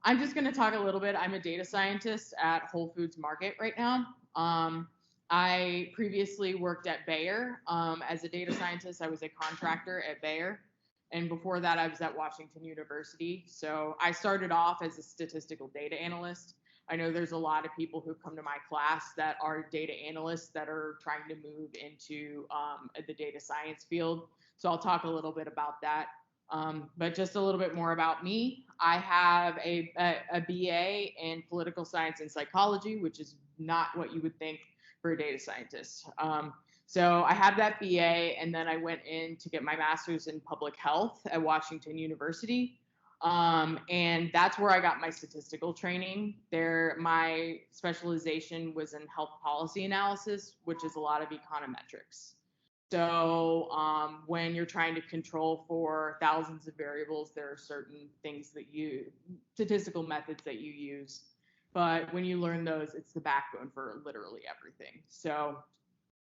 I'm just going to talk a little bit. I'm a data scientist at Whole Foods Market right now. I previously worked at Bayer as a data scientist. I was a contractor at Bayer. And before that, I was at Washington University. So I started off as a statistical data analyst. I know there's a lot of people who come to my class that are data analysts that are trying to move into the data science field. So I'll talk a little bit about that. But just a little bit more about me. I have a BA in political science and psychology, which is not what you would think for a data scientist. So I have that BA, and then I went in to get my master's in public health at Washington University. And that's where I got my statistical training. There, my specialization was in health policy analysis, which is a lot of econometrics. So when you're trying to control for thousands of variables, there are certain things that statistical methods that you use. But when you learn those, it's the backbone for literally everything. So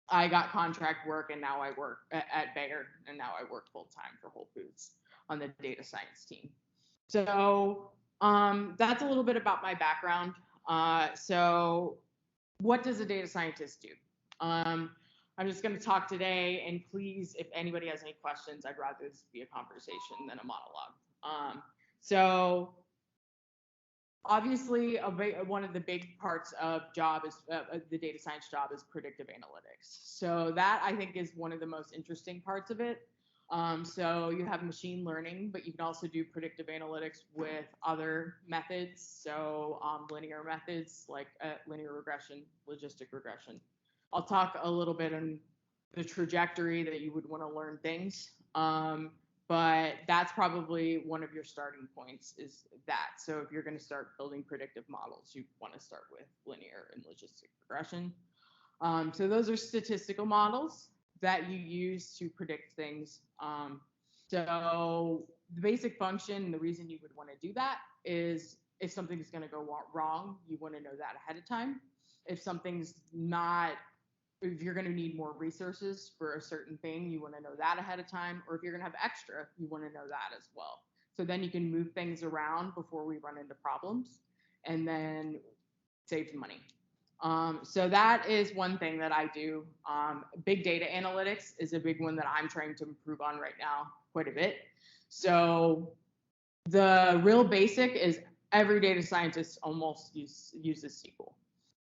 I got contract work, and now I work at Bayer, and now I work full time for Whole Foods on the data science team. So that's a little bit about my background. So what does a data scientist do? I'm just going to talk today, and please, if anybody has any questions, I'd rather this be a conversation than a monologue. So obviously, one of the big parts of the data science job is predictive analytics. So that, I think, is one of the most interesting parts of it. So you have machine learning, but you can also do predictive analytics with other methods. So linear methods like linear regression, logistic regression. I'll talk a little bit on the trajectory that you would want to learn things. But that's probably one of your starting points is that. So if you're going to start building predictive models, you want to start with linear and logistic regression. So those are statistical models that you use to predict things. So the basic function, the reason you would want to do that is if something's going to go wrong, you want to know that ahead of time. If you're going to need more resources for a certain thing, you want to know that ahead of time. Or if you're going to have extra, you want to know that as well. So then you can move things around before we run into problems and then save money. So that is one thing that I do. Big data analytics is a big one that I'm trying to improve on right now quite a bit. So the real basic is every data scientist almost uses SQL.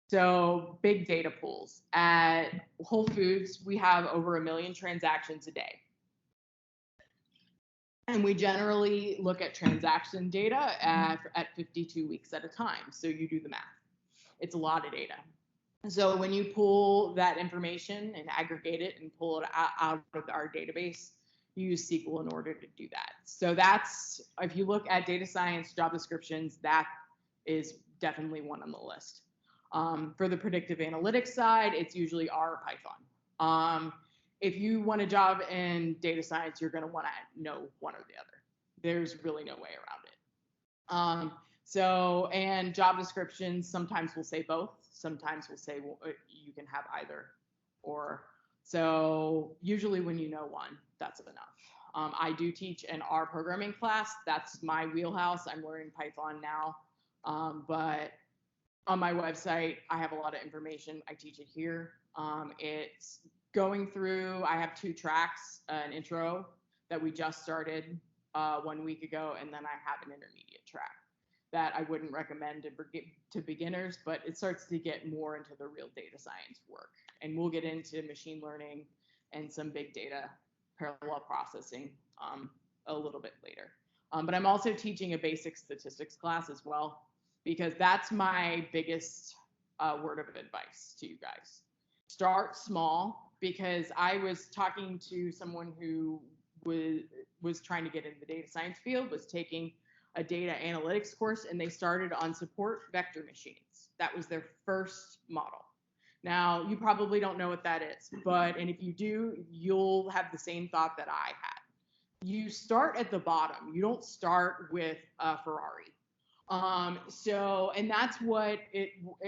So big data pools. At Whole Foods, we have over 1 million transactions a day. And we generally look at transaction data at 52 weeks at a time. So you do the math. It's a lot of data. So when you pull that information and aggregate it and pull it out of our database, you use SQL in order to do that. So that's, if you look at data science job descriptions, that is definitely one on the list. For the predictive analytics side, it's usually R or Python. If you want a job in data science, you're going to want to know one or the other. There's really no way around it. And job descriptions sometimes will say both. Sometimes will say you can have either or. So usually when you know one, that's enough. I do teach an R programming class. That's my wheelhouse. I'm learning Python now. But on my website, I have a lot of information. I teach it here. It's going through, I have 2 tracks, an intro that we just started 1 week ago, and then I have an intermediate track that I wouldn't recommend to beginners, but it starts to get more into the real data science work. And we'll get into machine learning and some big data parallel processing a little bit later. But I'm also teaching a basic statistics class as well, because that's my biggest word of advice to you guys. Start small, because I was talking to someone who was trying to get into the data science field, was taking a data analytics course, and they started on support vector machines. That was their first model. Now, you probably don't know what that is, and if you do, you'll have the same thought that I had. You start at the bottom. You don't start with a Ferrari. And that's what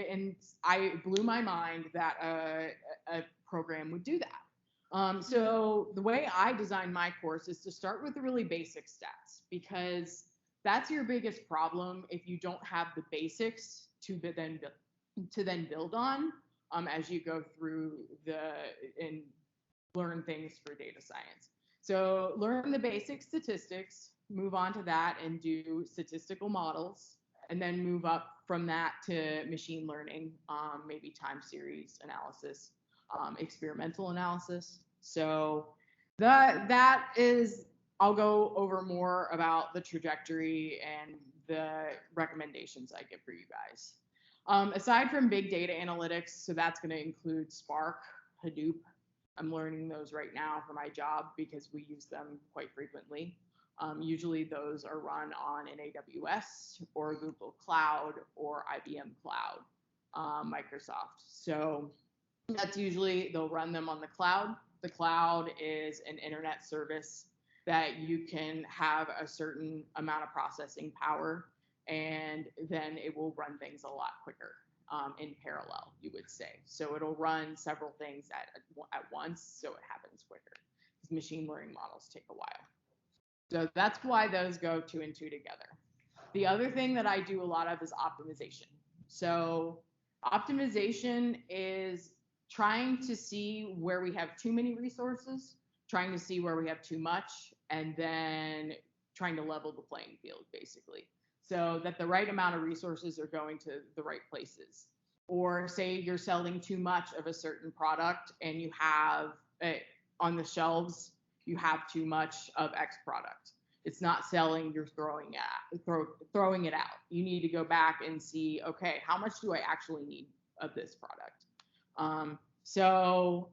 and I blew my mind that a program would do that. So the way I designed my course is to start with the really basic stats, because that's your biggest problem if you don't have the basics to then build on as you go through and learn things for data science. So learn the basic statistics, move on to that and do statistical models, and then move up from that to machine learning, maybe time series analysis, experimental analysis. So that is, I'll go over more about the trajectory and the recommendations I give for you guys. Aside from big data analytics, so that's going to include Spark, Hadoop. I'm learning those right now for my job because we use them quite frequently. Usually those are run on an AWS or Google Cloud or IBM Cloud, Microsoft. So that's usually, they'll run them on the cloud. The cloud is an internet service that you can have a certain amount of processing power, and then it will run things a lot quicker in parallel, you would say. So it'll run several things at once, so it happens quicker, because machine learning models take a while. So that's why those go 2 and 2 together. The other thing that I do a lot of is optimization. So optimization is trying to see where we have too many resources, trying to see where we have too much, and then trying to level the playing field, basically, so that the right amount of resources are going to the right places. Or say you're selling too much of a certain product and you have on the shelves, you have too much of X product. It's not selling, you're throwing it out. You need to go back and see, okay, how much do I actually need of this product? So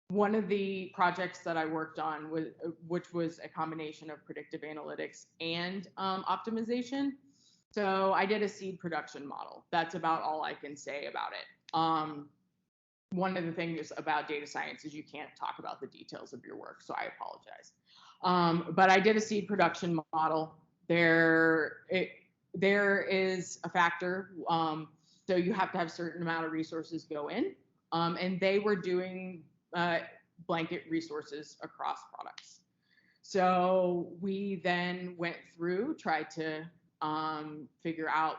one of the projects that I worked on, which was a combination of predictive analytics and optimization. So I did a seed production model. That's about all I can say about it. One of the things about data science is you can't talk about the details of your work, so I apologize. But I did a seed production model. There is a factor. So you have to have a certain amount of resources go in, and they were doing blanket resources across products. So we then went through, tried to figure out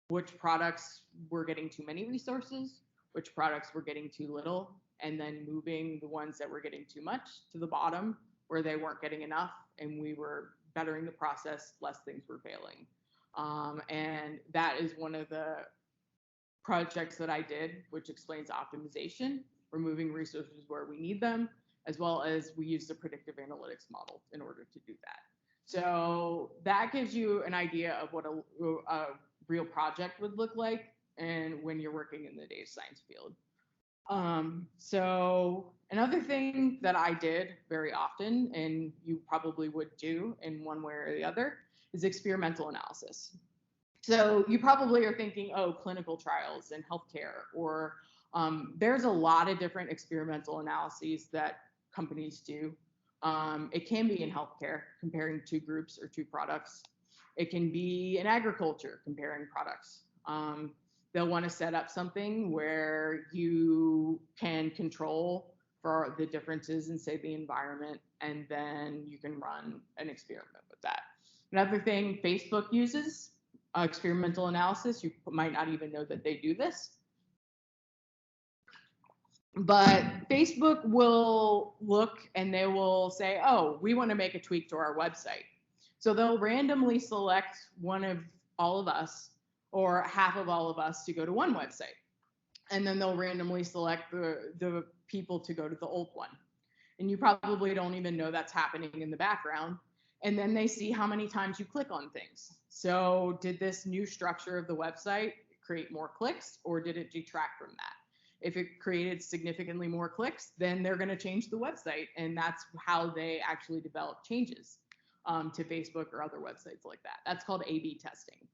which products were getting too many resources, which products were getting too little, and then moving the ones that were getting too much to the bottom where they weren't getting enough, and we were bettering the process, less things were failing. And that is one of the projects that I did, which explains optimization, removing resources where we need them, as well as we use the predictive analytics model in order to do that. So that gives you an idea of what a real project would look like and when you're working in the data science field. So another thing that I did very often, and you probably would do in one way or the other, is experimental analysis. So you probably are thinking, oh, clinical trials in healthcare, or there's a lot of different experimental analyses that companies do. It can be in healthcare, comparing 2 groups or 2 products. It can be in agriculture, comparing products. They'll want to set up something where you can control for the differences in, say, the environment, and then you can run an experiment with that. Another thing Facebook uses, experimental analysis. You might not even know that they do this. But Facebook will look and they will say, oh, we want to make a tweak to our website. So they'll randomly select one of all of us or half of all of us to go to one website. And then they'll randomly select the people to go to the old one. And you probably don't even know that's happening in the background. And then they see how many times you click on things. So did this new structure of the website create more clicks, or did it detract from that? If it created significantly more clicks, then they're going to change the website. And that's how they actually develop changes to Facebook or other websites like that. That's called A/B testing.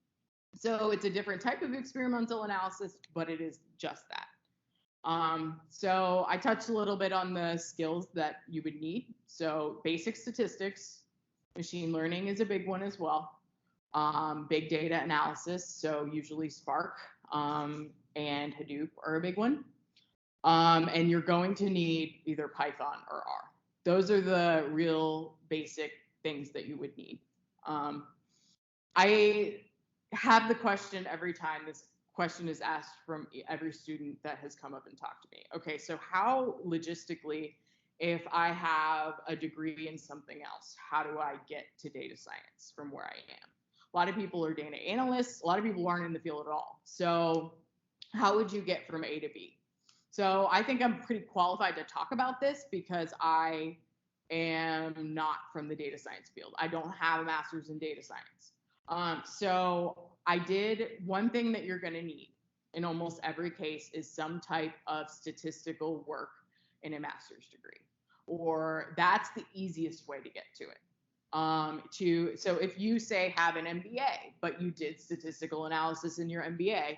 So it's a different type of experimental analysis, but it is just that. So I touched a little bit on the skills that you would need. So basic statistics, machine learning is a big one as well. Big data analysis, so usually Spark and Hadoop are a big one. And you're going to need either Python or R. Those are the real basic things that you would need. I have the question every time this question is asked from every student that has come up and talked to me. Okay, so how logistically, if I have a degree in something else, how do I get to data science from where I am? A lot of people are data analysts. A lot of people aren't in the field at all. So how would you get from A to B? So I think I'm pretty qualified to talk about this because I am not from the data science field. I don't have a master's in data science. So I did one thing that you're going to need in almost every case is some type of statistical work in a master's degree, or that's the easiest way to get to it. So if you say have an MBA, but you did statistical analysis in your MBA,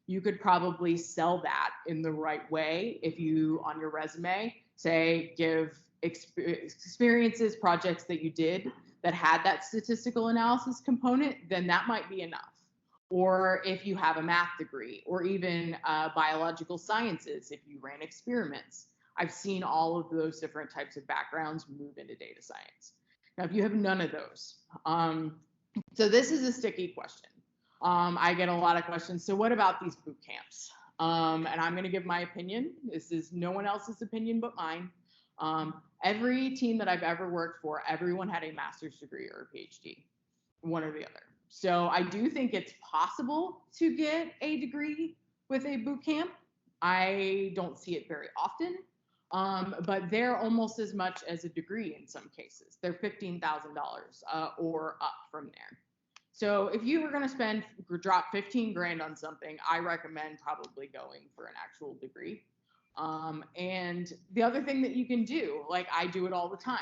you could probably sell that in the right way if you, on your resume, say give experiences, projects that you did that had that statistical analysis component, then that might be enough. Or if you have a math degree, or even biological sciences, if you ran experiments. I've seen all of those different types of backgrounds move into data science. Now, if you have none of those, so this is a sticky question. I get a lot of questions. So what about these boot camps? And I'm going to give my opinion. This is no one else's opinion but mine. Every team that I've ever worked for, everyone had a master's degree or a PhD, one or the other. So I do think it's possible to get a degree with a boot camp. I don't see it very often, but they're almost as much as a degree in some cases. They're $15,000 or up from there. So if you were going to drop 15 grand on something, I recommend probably going for an actual degree. And the other thing that you can do, like I do it all the time.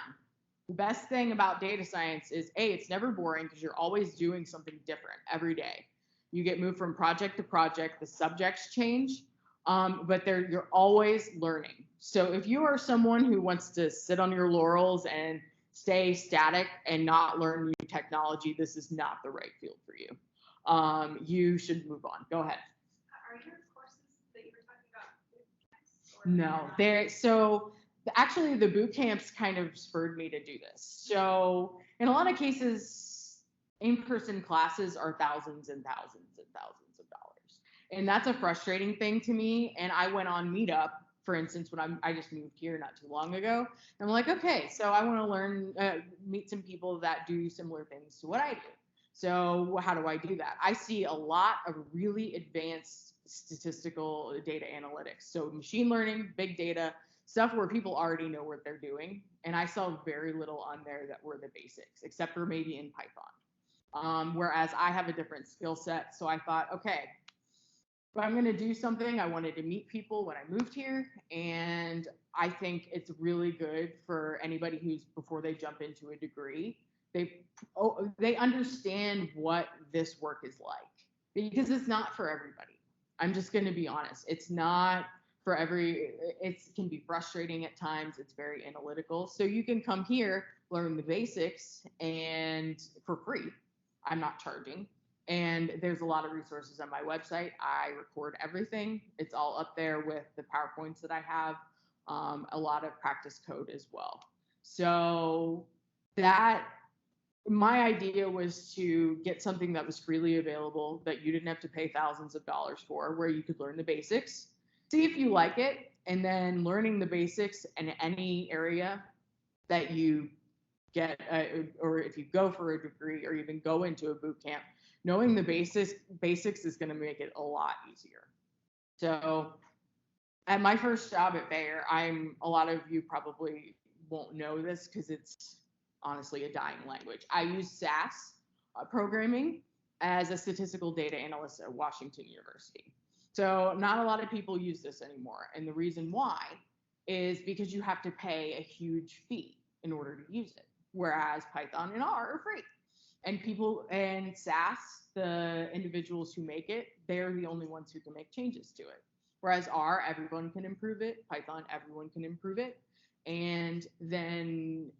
The best thing about data science is it's never boring because you're always doing something different every day. You get moved from project to project, the subjects change, but you're always learning. So if you are someone who wants to sit on your laurels and stay static and not learn new technology, this is not the right field for you. You should move on. Go ahead. Are your courses that you were talking about? No, so actually the boot camps kind of spurred me to do this. So in a lot of cases, in-person classes are thousands and thousands and thousands of dollars. And that's a frustrating thing to me. And I went on Meetup, for instance, when I just moved here not too long ago. And I'm like, okay, so I want to learn, meet some people that do similar things to what I do. So how do I do that? I see a lot of really advanced statistical data analytics. So machine learning, big data, stuff where people already know what they're doing. And I saw very little on there that were the basics, except for maybe in Python. Whereas I have a different skill set. So I thought, okay, if I'm going to do something, I wanted to meet people when I moved here. And I think it's really good for anybody who's, before they jump into a degree, they understand what this work is like, because it's not for everybody. I'm just going to be honest. It's not for it can be frustrating at times. It's very analytical. So you can come here, learn the basics, and for free. I'm not charging. And there's a lot of resources on my website. I record everything. It's all up there with the PowerPoints that I have, a lot of practice code as well. So my idea was to get something that was freely available, that you didn't have to pay thousands of dollars for, where you could learn the basics, see if you like it, and then learning the basics in any area that you get, or if you go for a degree or even go into a boot camp, knowing the basics is going to make it a lot easier. So at my first job at Bayer, a lot of you probably won't know this because it's honestly a dying language. I use SAS programming as a statistical data analyst at Washington University. So not a lot of people use this anymore. And the reason why is because you have to pay a huge fee in order to use it, whereas Python and R are free. And SAS, the individuals who make it, they're the only ones who can make changes to it. Whereas R, everyone can improve it. Python, everyone can improve it. And then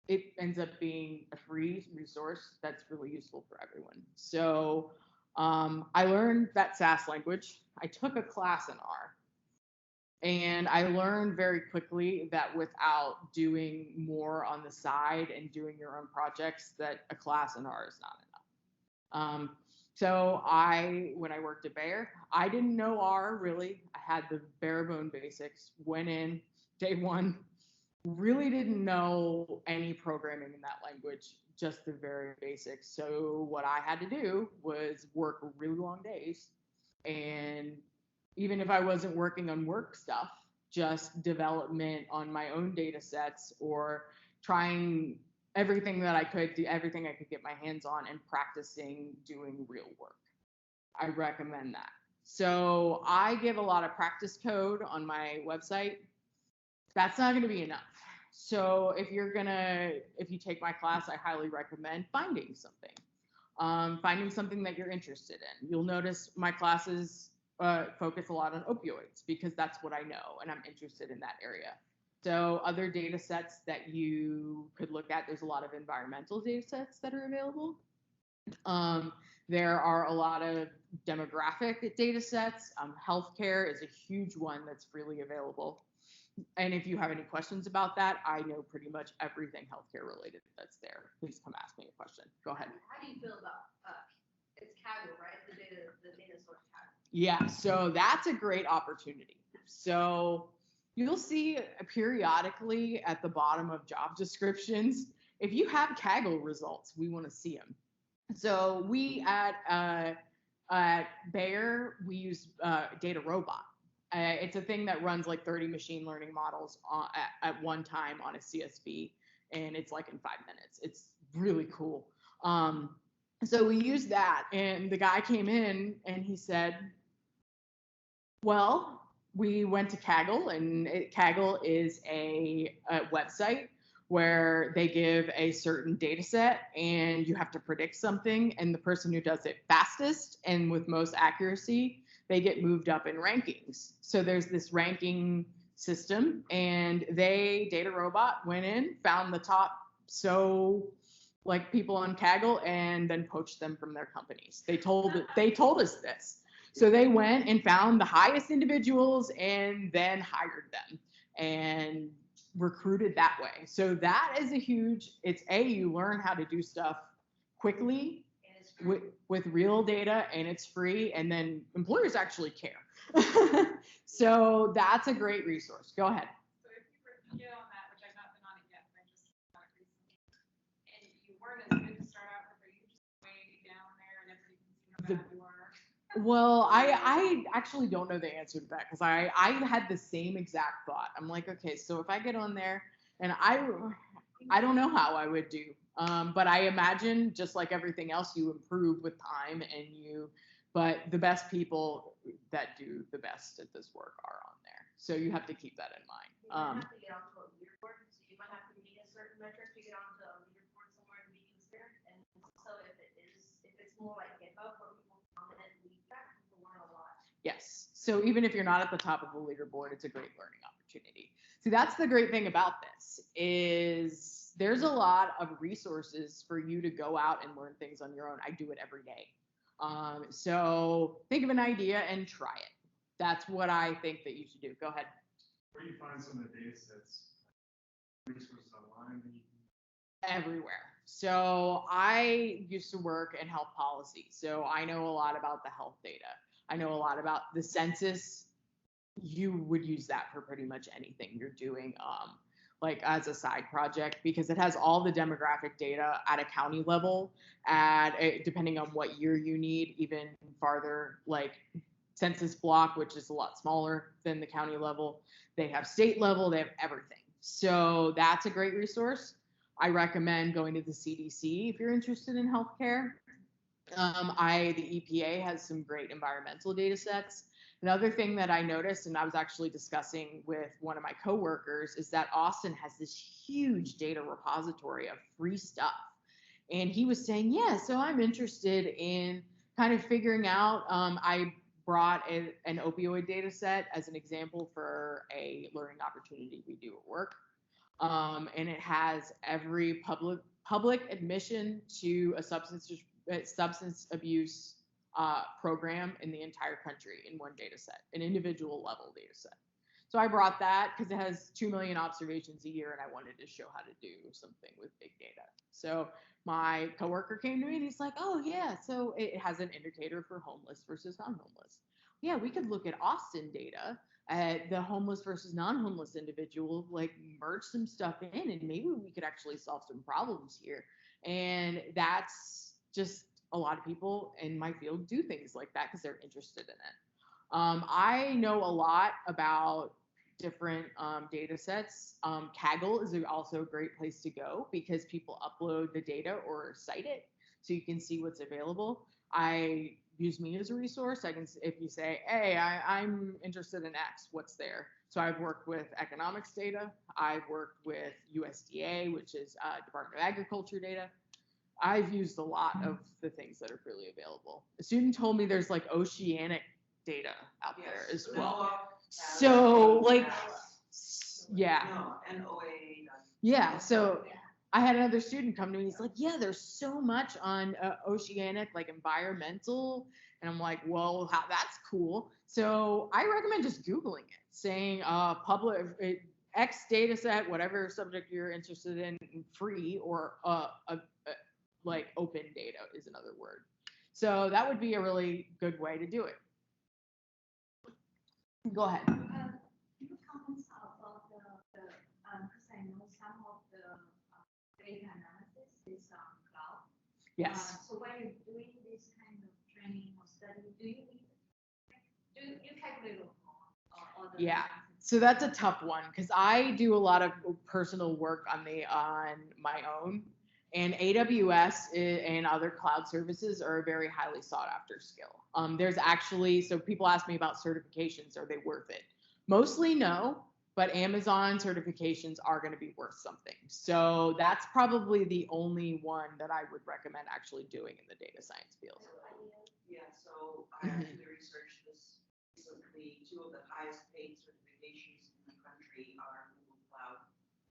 it ends up being a free resource that's really useful for everyone. So I learned that SAS language. I took a class in R. And I learned very quickly that without doing more on the side and doing your own projects, that a class in R is not enough. So when I worked at Bayer, I didn't know R really. I had the bare bone basics, went in day one, really didn't know any programming in that language, just the very basics. So what I had to do was work really long days. And even if I wasn't working on work stuff, just development on my own data sets or trying everything that I could do, everything I could get my hands on and practicing doing real work. I recommend that. So I give a lot of practice code on my website. That's not going to be enough. So if you take my class, I highly recommend finding something that you're interested in. You'll notice my classes focus a lot on opioids because that's what I know and I'm interested in that area. So other data sets that you could look at, there's a lot of environmental data sets that are available. There are a lot of demographic data sets. Healthcare is a huge one that's freely available. And if you have any questions about that, I know pretty much everything healthcare related that's there. Please come ask me a question. Go ahead. How do you feel about it's Kaggle, right? The data source Kaggle. Yeah, so that's a great opportunity. So you'll see periodically at the bottom of job descriptions, if you have Kaggle results, we want to see them. So we at Bayer, we use Data Robot. It's a thing that runs like 30 machine learning models at one time on a CSV, and it's like in 5 minutes. It's really cool. So we used that, and the guy came in and he said, well, we went to Kaggle, and Kaggle is a website where they give a certain data set and you have to predict something, and the person who does it fastest and with most accuracy, they get moved up in rankings. So there's this ranking system, and Data Robot went in, found the top people on Kaggle, and then poached them from their companies. They told us this. So they went and found the highest individuals and then hired them and recruited that way. So that is you learn how to do stuff quickly with real data, and it's free, and then employers actually care. So that's a great resource. Go ahead. So if you were to get on that, which I've not been on it yet, but I just got it recently, and you weren't as good to start out with, are you just way down there and everybody can see how bad you are? Well, I actually don't know the answer to that because I had the same exact thought. I'm like, okay, so if I get on there, and I don't know how I would do, but I imagine just like everything else, you improve with time, but the best people that do the best at this work are on there. So you have to keep that in mind. You might have to get onto a leaderboard, so you might have to meet a certain metric to get onto a leaderboard somewhere to be considered. And so if it's more like GitHub where people comment and leave that, people learn a lot. Yes. So even if you're not at the top of the leaderboard, it's a great learning opportunity. So that's the great thing about this is there's a lot of resources for you to go out and learn things on your own. I do it every day. So think of an idea and try it. That's what I think that you should do. Go ahead. Where do you find some of the data sets, resources online? Everywhere. So I used to work in health policy. So I know a lot about the health data. I know a lot about the census. You would use that for pretty much anything you're doing, like as a side project, because it has all the demographic data at a county level, depending on what year you need, even farther, like census block, which is a lot smaller than the county level. They have state level, they have everything. So that's a great resource. I recommend going to the CDC if you're interested in healthcare. The EPA has some great environmental data sets. Another thing that I noticed, and I was actually discussing with one of my coworkers, is that Austin has this huge data repository of free stuff. And he was saying, yeah, so I'm interested in kind of figuring out, I brought an opioid data set as an example for a learning opportunity we do at work. And it has every public admission to a substance abuse program in the entire country in one data set, an individual level data set. So I brought that because it has 2 million observations a year, and I wanted to show how to do something with big data. So my coworker came to me and he's like, oh yeah, so it has an indicator for homeless versus non-homeless. Yeah, we could look at Austin data at the homeless versus non-homeless individual, like merge some stuff in, and maybe we could actually solve some problems here. And that's just a lot of people in my field do things like that because they're interested in it. I know a lot about different data sets. Kaggle is also a great place to go because people upload the data or cite it so you can see what's available. I use me as a resource. I can, if you say, hey, I'm interested in X, what's there? So I've worked with economics data. I've worked with USDA, which is Department of Agriculture data. I've used a lot of the things that are freely available. A student told me there's like oceanic data out there as well. So like, yeah. Yeah, so I had another student come to me, he's like, yeah, there's so much on oceanic, like environmental, and I'm like, well, that's cool. So I recommend just Googling it, saying public, X data set, whatever subject you're interested in, free, or like open data is another word. So that would be a really good way to do it. Go ahead. Can you comment about because I know some of the data analysis is on cloud. Yes. So when you're doing this kind of training or study, do you calculate all the yeah. So that's a tough one because I do a lot of personal work on my own, and AWS and other cloud services are a very highly sought after skill. There's actually, so people ask me about certifications, are they worth it? Mostly no, but Amazon certifications are going to be worth something. So that's probably the only one that I would recommend actually doing in the data science field. Yeah, so I actually researched this recently. Two of the highest paid certifications in the country are Google Cloud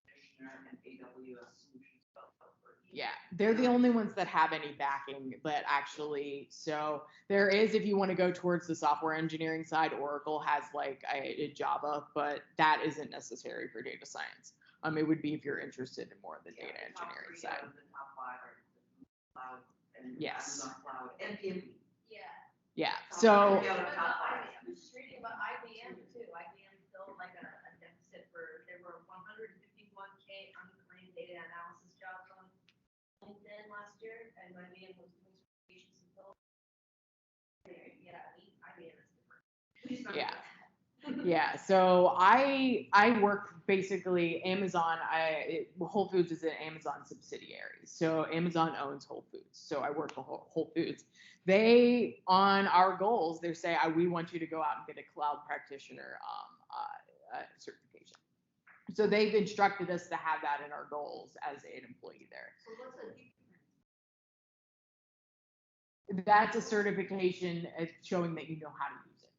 Practitioner and AWS Solutions Developer. Yeah, they're the only ones that have any backing, but actually, so there is, if you want to go towards the software engineering side, Oracle has like a Java, but that isn't necessary for data science. It would be if you're interested in more of the data engineering side. The top 5 are Cloud and yes. Amazon Cloud and PMP. Yeah. So. I'm just reading about IBM too. IBM built like a deficit for, there were 151K unclaimed data analysis jobs on LinkedIn last year, and IBM was doing certifications until. Yeah, IBM is different. Yeah. Yeah, so I work basically Amazon. Whole Foods is an Amazon subsidiary, so Amazon owns Whole Foods. So I work for Whole Foods. They, on our goals, they say we want you to go out and get a cloud practitioner certification. So they've instructed us to have that in our goals as an employee there. So what's the difference? That's a certification showing that you know how to use it.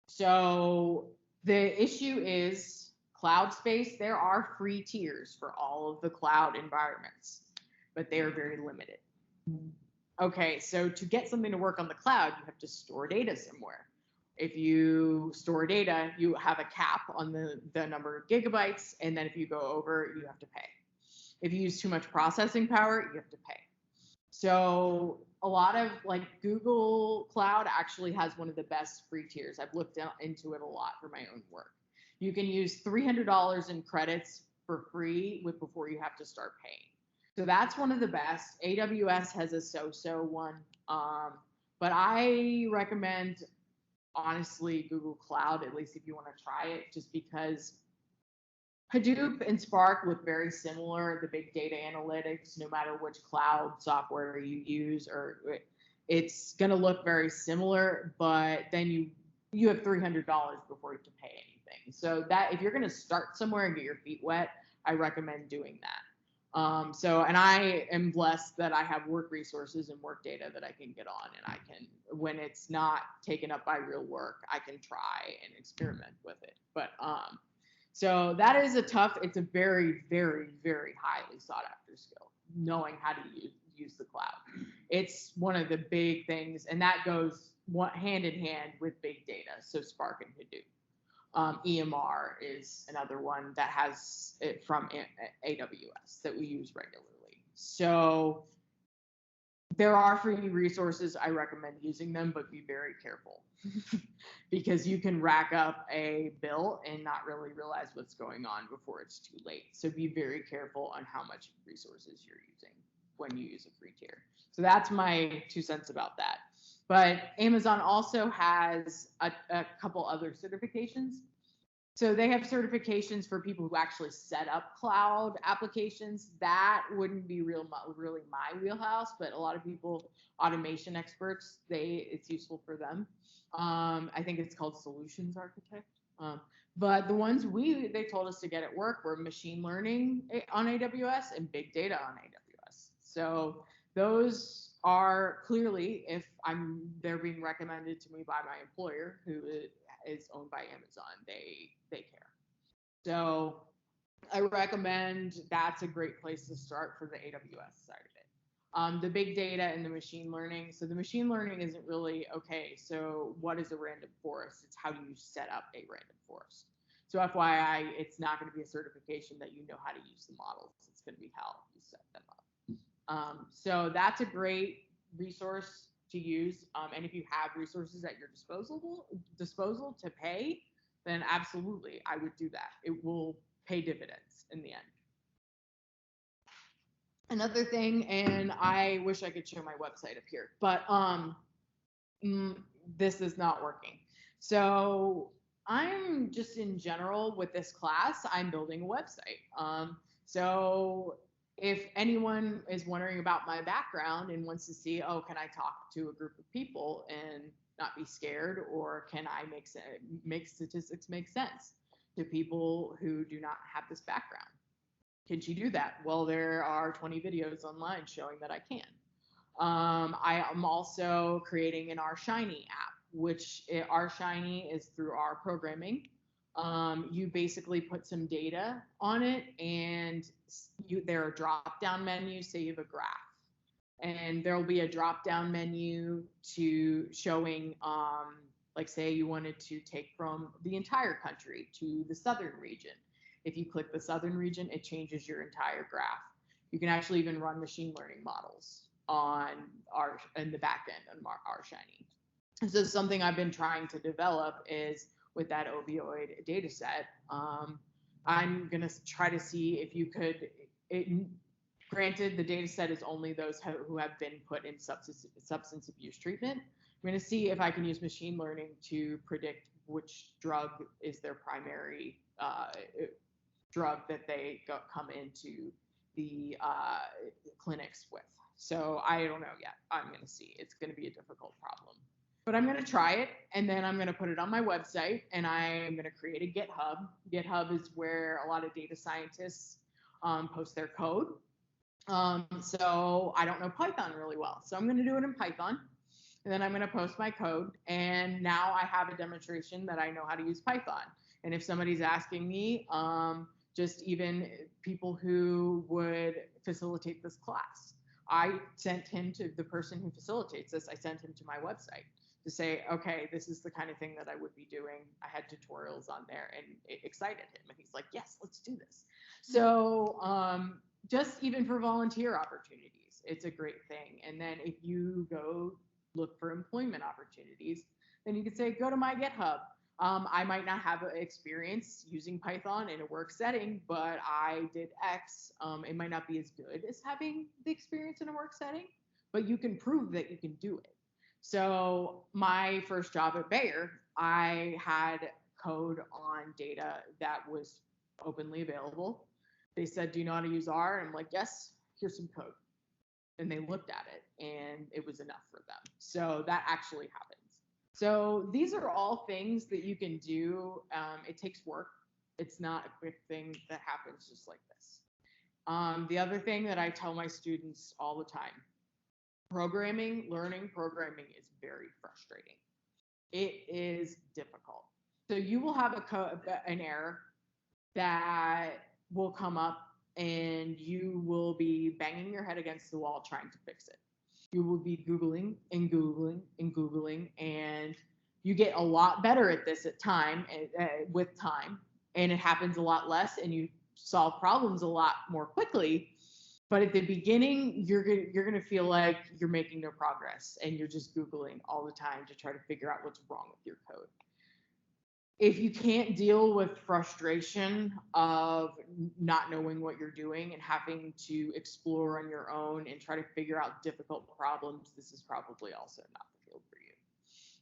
So the issue is cloud space. There are free tiers for all of the cloud environments, but they are very limited. Okay, so to get something to work on the cloud, you have to store data somewhere. If you store data, you have a cap on the number of gigabytes, and then if you go over, you have to pay. If you use too much processing power, you have to pay. So a lot of, like, Google Cloud actually has one of the best free tiers. I've looked into it a lot for my own work. You can use $300 in credits for free before you have to start paying. So that's one of the best. AWS has a so-so one, but I recommend, honestly, Google Cloud, at least if you want to try it, just because Hadoop and Spark look very similar. The big data analytics, no matter which cloud software you use, or it's going to look very similar, but then you have $300 before you have to pay anything. So that if you're going to start somewhere and get your feet wet, I recommend doing that. And I am blessed that I have work resources and work data that I can get on, and I can, when it's not taken up by real work, I can try and experiment with it. But so that is it's a very, very, very highly sought after skill, knowing how to use the cloud. It's one of the big things, and that goes hand in hand with big data, so Spark and Hadoop. EMR is another one that has it from AWS that we use regularly. So there are free resources. I recommend using them, but be very careful because you can rack up a bill and not really realize what's going on before it's too late. So be very careful on how much resources you're using when you use a free tier. So that's my 2 cents about that. But Amazon also has a couple other certifications. So they have certifications for people who actually set up cloud applications. That wouldn't be really my wheelhouse, but a lot of people, automation experts, it's useful for them. I think it's called solutions architect. But the ones they told us to get at work were machine learning on AWS and big data on AWS. So those are clearly, if they're being recommended to me by my employer, who is owned by Amazon, they care. So I recommend that's a great place to start for the AWS side of it. The big data and the machine learning. So the machine learning isn't really, okay, so what is a random forest? It's how do you set up a random forest. So FYI, it's not going to be a certification that you know how to use the models. It's going to be how you set them up. So that's a great resource to use. And if you have resources at your disposal to pay, then absolutely, I would do that. It will pay dividends in the end. Another thing, and I wish I could show my website up here, but this is not working. So I'm just in general with this class, I'm building a website. So if anyone is wondering about my background and wants to see, oh, can I talk to a group of people and not be scared, or can I make statistics make sense to people who do not have this background? Can she do that? Well, there are 20 videos online showing that I can. I am also creating an R-Shiny app, which R-Shiny is through R programming. You basically put some data on it, and there are drop-down menus. Say you have a graph, and there will be a drop-down menu to showing, like say you wanted to take from the entire country to the southern region. If you click the southern region, it changes your entire graph. You can actually even run machine learning models in the back end on R-Shiny. So something I've been trying to develop is with that opioid data set. I'm going to try to see if you could, granted the data set is only those who have been put in substance abuse treatment. I'm going to see if I can use machine learning to predict which drug is their primary drug that they come into the clinics with. So I don't know yet. I'm going to see. It's going to be a difficult problem. But I'm going to try it, and then I'm going to put it on my website, and I'm going to create a GitHub. GitHub is where a lot of data scientists post their code. So I don't know Python really well. So I'm going to do it in Python, and then I'm going to post my code, and now I have a demonstration that I know how to use Python. And if somebody's asking me, just even people who would facilitate this class, I sent him to the person who facilitates this. I sent him to my website to say, okay, this is the kind of thing that I would be doing. I had tutorials on there, and it excited him. And he's like, yes, let's do this. So just even for volunteer opportunities, it's a great thing. And then if you go look for employment opportunities, then you could say, go to my GitHub. I might not have experience using Python in a work setting, but I did X. It might not be as good as having the experience in a work setting, but you can prove that you can do it. So my first job at Bayer, I had code on data that was openly available. They said, do you know how to use R? And I'm like, yes, here's some code. And they looked at it, and it was enough for them. So that actually happens. So these are all things that you can do. It takes work. It's not a quick thing that happens just like this. The other thing that I tell my students all the time, learning programming is very frustrating. It is difficult. So you will have an error that will come up, and you will be banging your head against the wall trying to fix it. You will be Googling and Googling and Googling, and You get a lot better at this with time, and it happens a lot less, and you solve problems a lot more quickly. But at the beginning, you're gonna feel like you're making no progress, and you're just Googling all the time to try to figure out what's wrong with your code. If you can't deal with frustration of not knowing what you're doing and having to explore on your own and try to figure out difficult problems, this is probably also not the field for you.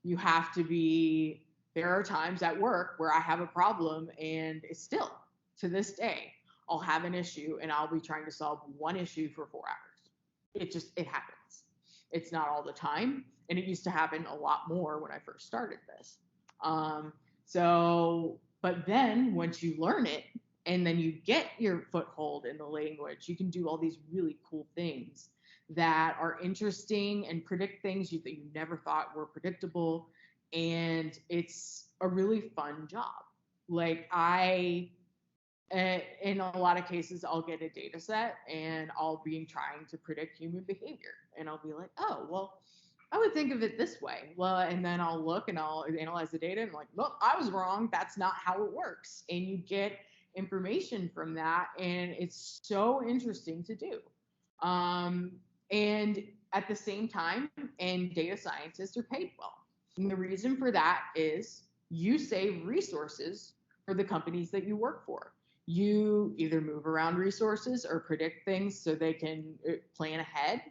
You have to be, there are times at work where I have a problem, and it's still to this day, I'll have an issue and I'll be trying to solve one issue for 4 hours. It happens. It's not all the time. And it used to happen a lot more when I first started this. But then once you learn it and then you get your foothold in the language, you can do all these really cool things that are interesting and predict things that you never thought were predictable. And it's a really fun job. Like in a lot of cases, I'll get a data set and I'll be trying to predict human behavior. And I'll be like, oh, well, I would think of it this way. Well, and then I'll look and I'll analyze the data and I'm like, well, I was wrong. That's not how it works. And you get information from that. And it's so interesting to do. And at the same time, and data scientists are paid well. And the reason for that is you save resources for the companies that you work for. You either move around resources or predict things so they can plan ahead.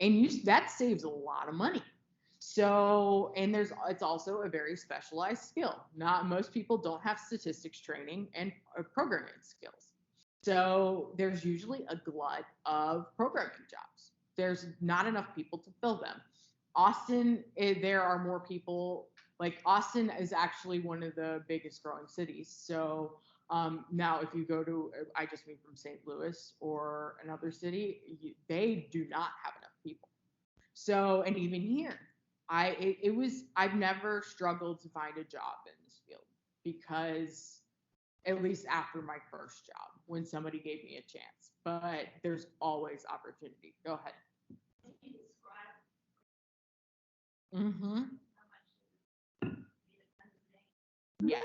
And that saves a lot of money. So, and it's also a very specialized skill. Not most people don't have statistics training and programming skills. So there's usually a glut of programming jobs. There's not enough people to fill them. Austin, there are more people. Like Austin is actually one of the biggest growing cities. So now if you go to, I just moved from St. Louis or another city, they do not have enough people. So, and even here, I've never struggled to find a job in this field because at least after my first job, when somebody gave me a chance, but there's always opportunity. Go ahead. Can you describe Mm-hmm. how much Yeah,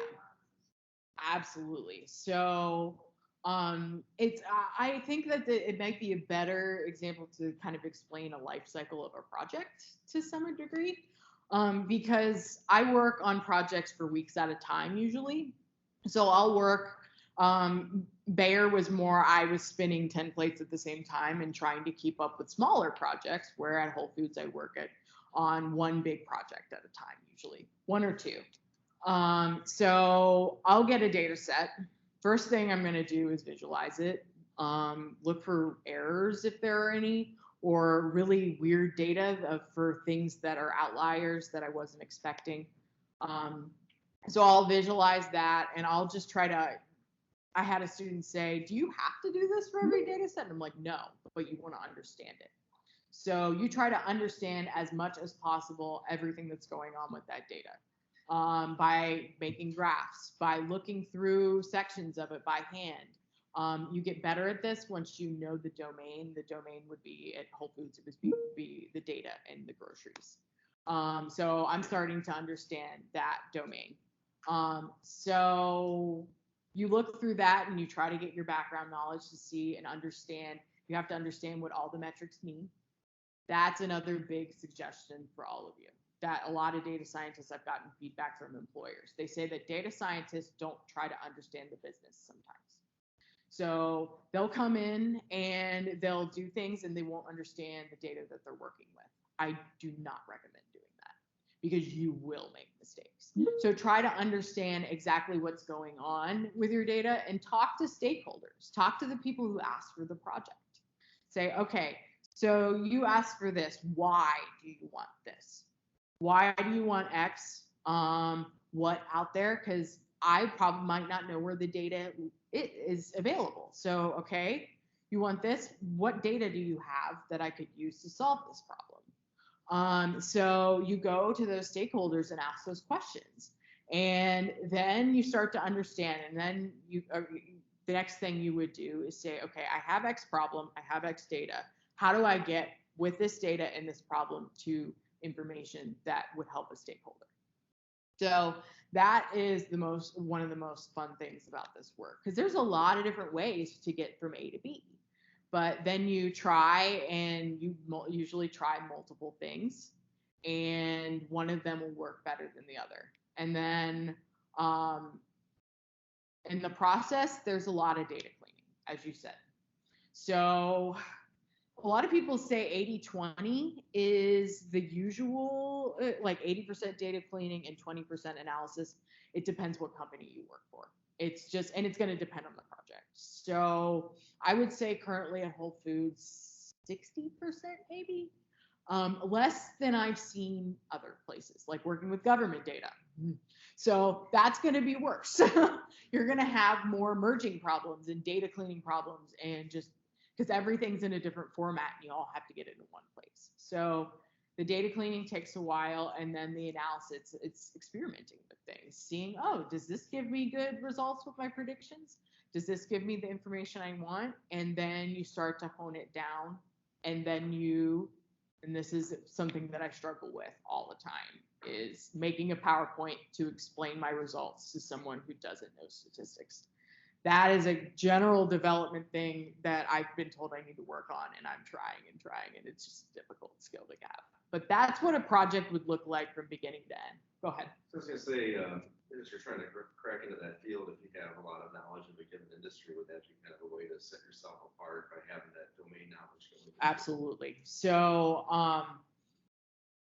absolutely. So, I think that it might be a better example to kind of explain a life cycle of a project to some degree, because I work on projects for weeks at a time usually. So I'll work. Bayer was more, I was spinning 10 plates at the same time and trying to keep up with smaller projects, where at Whole Foods I work on one big project at a time, usually one or two. So I'll get a data set. First thing I'm going to do is visualize it, look for errors if there are any, or really weird data for things that are outliers that I wasn't expecting. So I'll visualize that, and I'll just try to, I had a student say, do you have to do this for every data set? And I'm like, no, but you want to understand it. So you try to understand as much as possible everything that's going on with that data. By making graphs, by looking through sections of it by hand. You get better at this once you know the domain. The domain would be at Whole Foods, it would be the data and the groceries. So I'm starting to understand that domain. So you look through that and you try to get your background knowledge to see and understand. You have to understand what all the metrics mean. That's another big suggestion for all of you. That a lot of data scientists, I've gotten feedback from employers. They say that data scientists don't try to understand the business sometimes. So they'll come in and they'll do things and they won't understand the data that they're working with. I do not recommend doing that because you will make mistakes. So try to understand exactly what's going on with your data and talk to stakeholders. Talk to the people who asked for the project. Say, okay, so you asked for this. Why do you want this? Why do you want X? What out there? Because I probably might not know where the data is available. So, okay, you want this? What data do you have that I could use to solve this problem? So you go to those stakeholders and ask those questions. And then you start to understand. And then the next thing you would do is say, okay, I have X problem. I have X data. How do I get with this data and this problem to information that would help a stakeholder? So that is one of the most fun things about this work, because there's a lot of different ways to get from A to B. But then you try, and you usually try multiple things, and one of them will work better than the other. And then in the process, there's a lot of data cleaning, as you said. So a lot of people say 80-20 is the usual, like 80% data cleaning and 20% analysis. It depends what company you work for. It's just, and it's going to depend on the project. So I would say currently at Whole Foods, 60% maybe. Less than I've seen other places, like working with government data. So that's going to be worse. You're going to have more merging problems and data cleaning problems, and just because everything's in a different format and you all have to get it in one place. So the data cleaning takes a while, and then the analysis, it's experimenting with things, seeing, oh, does this give me good results with my predictions? Does this give me the information I want? And then you start to hone it down, and then and this is something that I struggle with all the time, is making a PowerPoint to explain my results to someone who doesn't know statistics. That is a general development thing that I've been told I need to work on, and I'm trying, and it's just a difficult skill to have. But that's what a project would look like from beginning to end. Go ahead. So I was going to say, as you're trying to crack into that field, if you have a lot of knowledge of a given industry, would that be kind of a way to set yourself apart by having that domain knowledge? Absolutely. So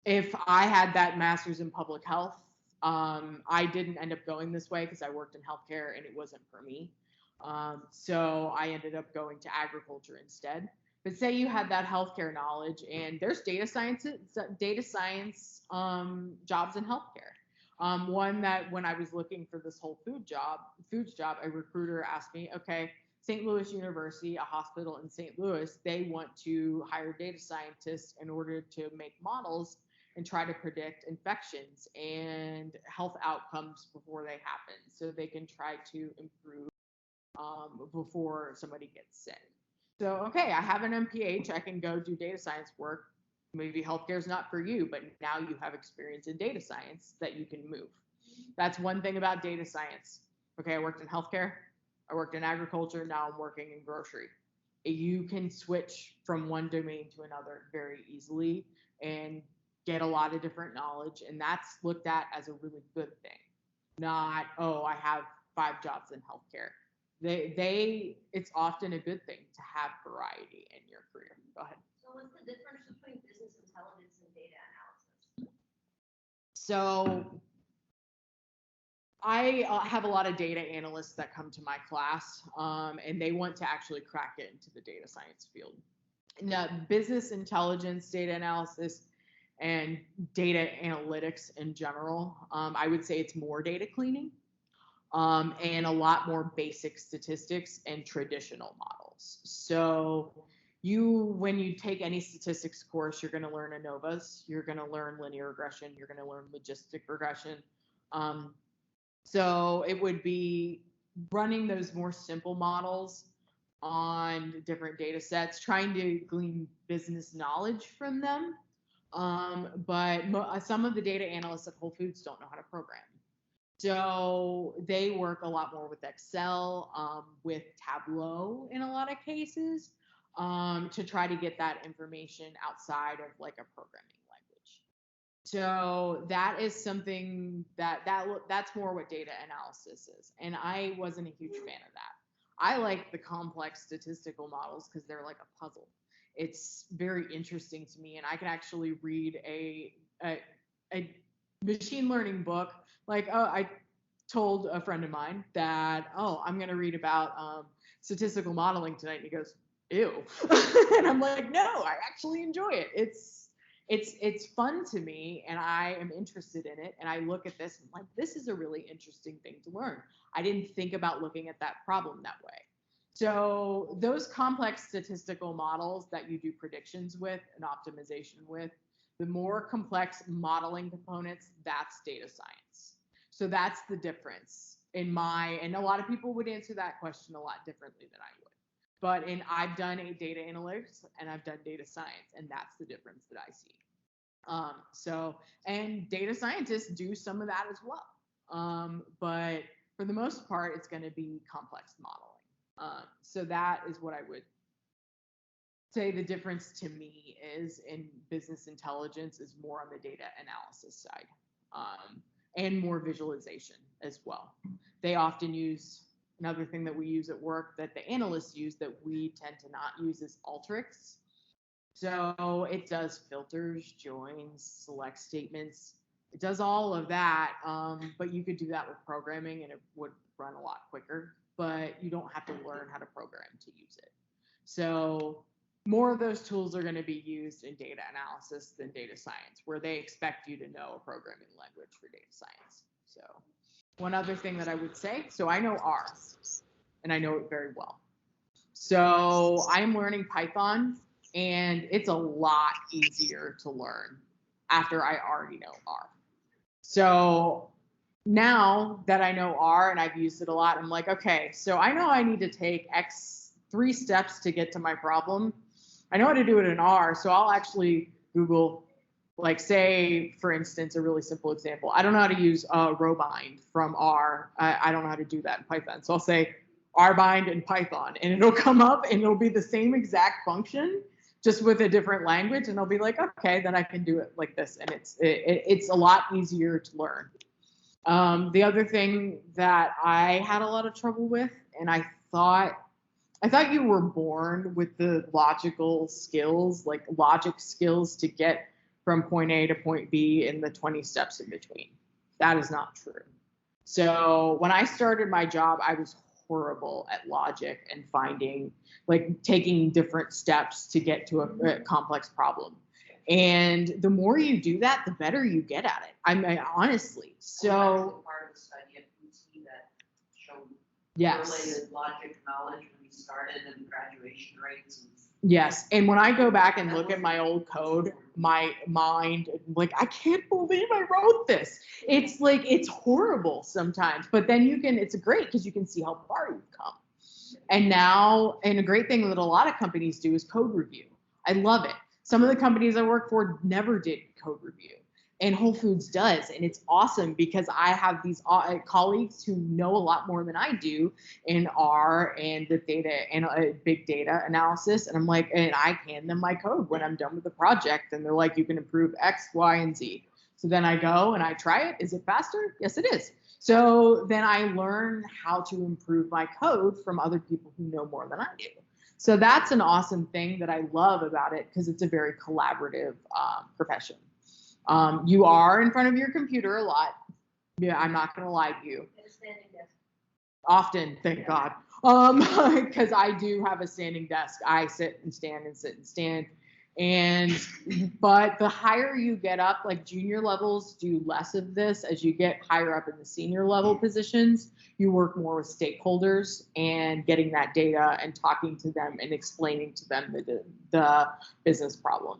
if I had that master's in public health, I didn't end up going this way because I worked in healthcare and it wasn't for me. So I ended up going to agriculture instead. But say you had that healthcare knowledge, and there's data science jobs in healthcare. One that when I was looking for this whole foods job, a recruiter asked me, okay, St. Louis University, a hospital in St. Louis, they want to hire data scientists in order to make models and try to predict infections and health outcomes before they happen, so they can try to improve before somebody gets sick. So, okay, I have an MPH, I can go do data science work. Maybe healthcare is not for you, but now you have experience in data science that you can move. That's one thing about data science. Okay, I worked in healthcare, I worked in agriculture, now I'm working in grocery. You can switch from one domain to another very easily and get a lot of different knowledge, and that's looked at as a really good thing. Not, oh, I have 5 jobs in healthcare. It's often a good thing to have variety in your career. Go ahead. So what's the difference between business intelligence and data analysis? So I have a lot of data analysts that come to my class, and they want to actually crack it into the data science field. Now, business intelligence, data analysis, and data analytics in general, I would say it's more data cleaning, and a lot more basic statistics and traditional models. So when you take any statistics course, you're going to learn ANOVAs, you're going to learn linear regression, you're going to learn logistic regression. So it would be running those more simple models on different data sets, trying to glean business knowledge from them. But some of the data analysts at Whole Foods don't know how to program. So they work a lot more with Excel, with Tableau in a lot of cases, to try to get that information outside of like a programming language. So that is something that's more what data analysis is. And I wasn't a huge fan of that. I like the complex statistical models because they're like a puzzle. It's very interesting to me, and I can actually read a machine learning book. Like, I told a friend of mine that, I'm going to read about statistical modeling tonight. And he goes, ew. And I'm like, no, I actually enjoy it. It's fun to me, and I am interested in it. And I look at this and I'm like, this is a really interesting thing to learn. I didn't think about looking at that problem that way. So those complex statistical models that you do predictions with and optimization with, the more complex modeling components, that's data science. So that's the difference and a lot of people would answer that question a lot differently than I would. But I've done data analytics and I've done data science, and that's the difference that I see. And data scientists do some of that as well. But for the most part, it's going to be complex modeling. So that is what I would say the difference to me is in business intelligence is more on the data analysis side, and more visualization as well. They often use, another thing that we use at work that the analysts use that we tend to not use is Alteryx. So it does filters, joins, select statements. It does all of that, but you could do that with programming and it would run a lot quicker, but you don't have to learn how to program to use it. So more of those tools are going to be used in data analysis than data science, where they expect you to know a programming language for data science. So one other thing that I would say, so I know R, and I know it very well. So I'm learning Python, and it's a lot easier to learn after I already know R. So now that I know R and I've used it a lot, I'm like, okay, so I know I need to take 3 steps to get to my problem. I know how to do it in R, so I'll actually Google, like say, for instance, a really simple example. I don't know how to use rowbind from R. I don't know how to do that in Python. So I'll say rbind in Python, and it'll come up and it'll be the same exact function, just with a different language, and I'll be like, okay, then I can do it like this, and it's a lot easier to learn. The other thing that I had a lot of trouble with, and I thought you were born with the logical skills, like logic skills to get from point A to point B in the 20 steps in between. That is not true. So when I started my job, I was horrible at logic and taking different steps to get to a complex problem. And the more you do that, the better you get at it. I mean, honestly. So part of the study at UT that showed yes, related logic knowledge when we started and graduation rates. Yes, and when I go back and look at my old code, my mind, like, I can't believe I wrote this. It's like, it's horrible sometimes, but then it's great because you can see how far you've come. And now, and a great thing that a lot of companies do is code review. I love it. Some of the companies I work for never did code review, and Whole Foods does. And it's awesome because I have these colleagues who know a lot more than I do in R and the data and big data analysis. And I'm like, and I hand them my code when I'm done with the project. And they're like, you can improve X, Y, and Z. So then I go and I try it. Is it faster? Yes, it is. So then I learn how to improve my code from other people who know more than I do. So that's an awesome thing that I love about it because it's a very collaborative profession. You are in front of your computer a lot. Yeah, I'm not going to lie to you. Often, thank God. Because I do have a standing desk. I sit and stand and sit and stand. But the higher you get up, like junior levels do less of this. As you get higher up in the senior level positions, you work more with stakeholders and getting that data and talking to them and explaining to them the business problem.